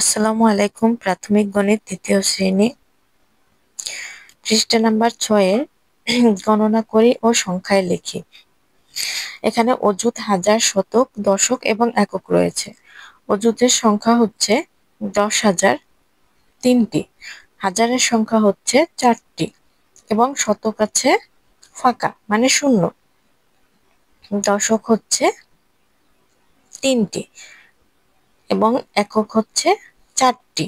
আসসালামু আলাইকুম। প্রাথমিক গণিত দ্বিতীয় শ্রেণী, পৃষ্ঠা নাম্বার 6-এর গণনা করি ও সংখ্যায় লিখি। এখানে অযুত, হাজার, শতক, দশক এবং একক রয়েছে। অযুতের সংখ্যা হচ্ছে 10,000 3টি, হাজারের সংখ্যা হচ্ছে 4টি এবং শতক আছে ফাঁকা মানে শূন্য। দশক হচ্ছে 3টি এবং একক হচ্ছে 4টি।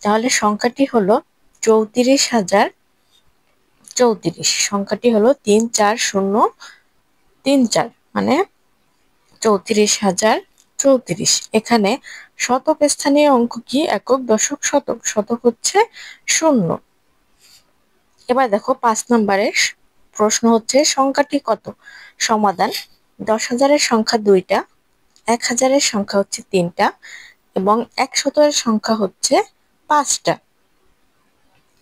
তাহলে সংখ্যাটি হলো 34,034। সংখ্যাটি হলো 34034 মানে 34,034। এখানে শতক স্থানীয় অঙ্ক কি? একক, দশক, শতক। শতক হচ্ছে শূন্য। এবার দেখো 5 নম্বরের প্রশ্ন হচ্ছে সংখ্যাটি কত? সমাধান: 10,000-এর সংখ্যা 2টা, 1,000-এর সংখ্যা হচ্ছে 3টা এবং 100-এর সংখ্যা হচ্ছে 5টা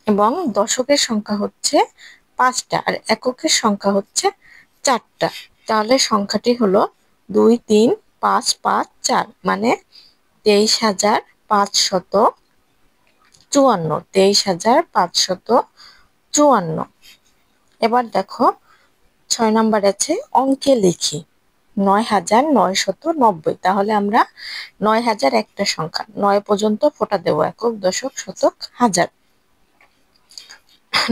এবং দশকের সংখ্যা হচ্ছে 5টা আর এককের সংখ্যা হচ্ছে 4টা। তাহলে সংখ্যাটি হলো 2 3 5 5 4 মানে 23,554। 23,554। এবার দেখো 6 নম্বর আছে অঙ্কে লিখি 9,990। তাহলে আমরা 9,000 একটা সংখ্যা, 9 পর্যন্ত ফোঁটা দেবো, একক, দশক, শতক, হাজার।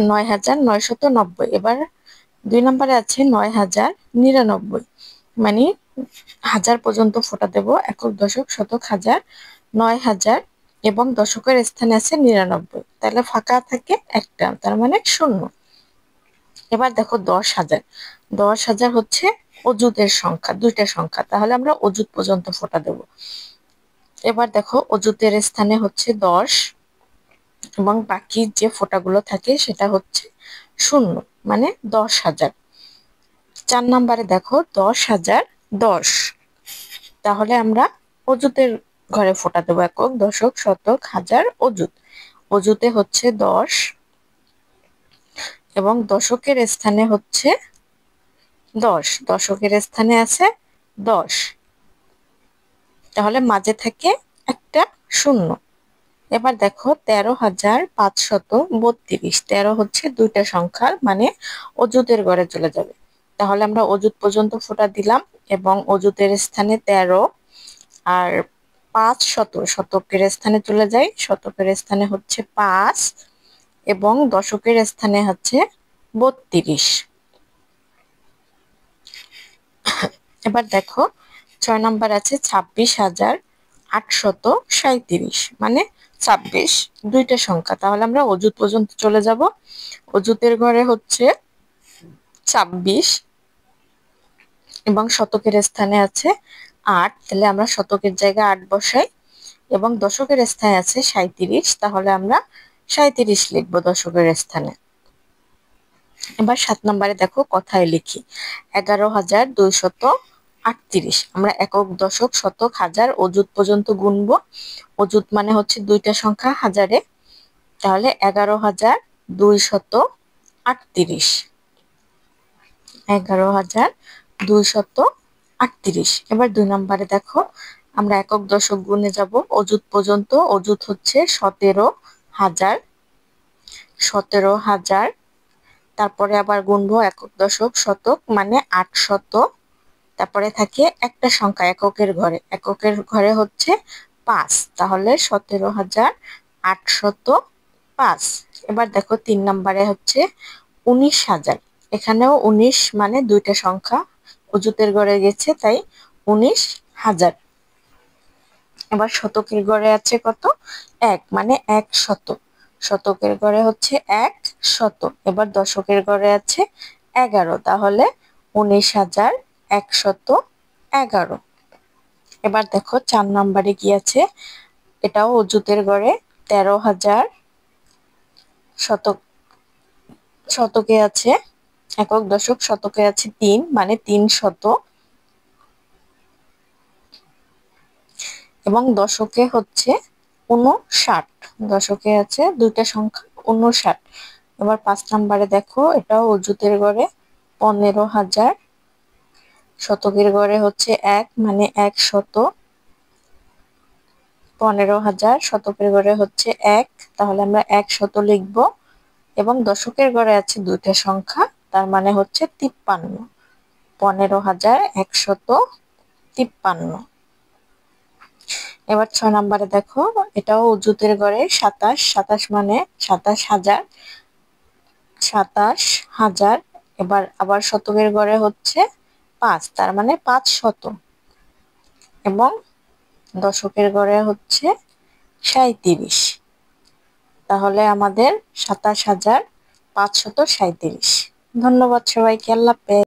9,990। এবার 2 নম্বরে আছে 9,099 মানে হাজার পর্যন্ত ফোঁটা দেব, একক, দশক, শতক, হাজার। 9,000 এবং দশকের স্থানে আছে 99, তাহলে ফাঁকা থাকে একটা, তার মানে শূন্য। এবার দেখো 10,000। 10,000 হচ্ছে অযুতের সংখ্যা, 2টা সংখ্যা, তাহলে আমরা অযুত পর্যন্ত ফোঁটা দেব। এবার দেখো অযুতের স্থানে হচ্ছে 10 এবং বাকি যে ফোঁটাগুলো থাকে সেটা হচ্ছে শূন্য মানে 10,000। 4 নম্বরে দেখো 10,010। তাহলে আমরা অযুতের ঘরে ফোঁটা দেবো, একক, দশক, শতক, হাজার, অযুত। অযুতে হচ্ছে 10 এবং দশকের স্থানে হচ্ছে 10। দশকের স্থানে আছে 10, তাহলে মাঝে থাকে একটা শূন্য। এবার দেখো 13,532। 13 হচ্ছে 2টা সংখ্যার মানে অযুতের ঘরে চলে যাবে, তাহলে আমরা অযুত পর্যন্ত ফোঁটা দিলাম এবং অযুতের স্থানে 13 আর 500 শতকের স্থানে চলে যায়, শতকের স্থানে হচ্ছে 5 এবং দশকের স্থানে হচ্ছে 32। এবার দেখো 6 নম্বর আছে 26,837 মানে 26, 2টা সংখ্যা, তাহলে আমরা অযুত পর্যন্ত চলে যাব। অযুতের ঘরে হচ্ছে 26 এবং শতকের স্থানে আছে 8, তাহলে আমরা শতকের জায়গায় 8 বসাই এবং দশকের স্থানে আছে 37, তাহলে আমরা 37 লিখবো দশকের স্থানে। এবার 7 নম্বরে দেখো কথায় লিখি 11,238। আমরা একক, দশক, শতক, হাজার, অযুত পর্যন্ত গুনবো। অযুত মানে হচ্ছে 2টা সংখ্যা হাজারে, তাহলে 11,238। 11,238। এবার 2 নম্বরে দেখো আমরা একক, দশক গুনে যাব অযুত পর্যন্ত। অযুত হচ্ছে 17,000। 17,000, তারপরে আবার গুনবো একক, দশক, শতক মানে 800। তারপরে থাকে একটা সংখ্যা এককের ঘরে, এককের ঘরে হচ্ছে 5, তাহলে 17,805। এবার দেখো 3 নম্বরে হচ্ছে 19,000। এখানেও 19 মানে 2টা সংখ্যা অযুতের ঘরে গেছে, তাই 19,000। এবার শতকের ঘরে আছে কত? 1 মানে 100। শতকের ঘরে হচ্ছে 100। এবার দশকের ঘরে আছে 11, তাহলে 19,111। এবার দেখো 4 নম্বরে কি আছে, এটাও অযুতের ঘরে 13,000। শতক, শতকে আছে একক, দশক, শতকে আছে 3 মানে 300 এবং দশকে হচ্ছে 59। দশকে আছে 2টা সংখ্যা 59। এবার 5 নম্বরে দেখো এটাও অযুতের ঘরে 15,000। শতকের ঘরে হচ্ছে 1 মানে 100 15,000 শতকের ঘরে হচ্ছে 1, তাহলে আমরা 100 লিখব। এবং দশকের ঘরে আছে দুইটা সংখ্যা, তার মানে হচ্ছে 53। 15,153। এবার 6 নম্বরে দেখো, এটাও অযুতের ঘরে 27। 27 মানে 27,000। 27,000। এবার আবার শতকের ঘরে হচ্ছে 5, তার মানে 500। এবং দশকের ঘরে হচ্ছে 37। তাহলে আমাদের 27,537। ধন্যবাদ সবাইকে, আল্লাহ হাফেজ।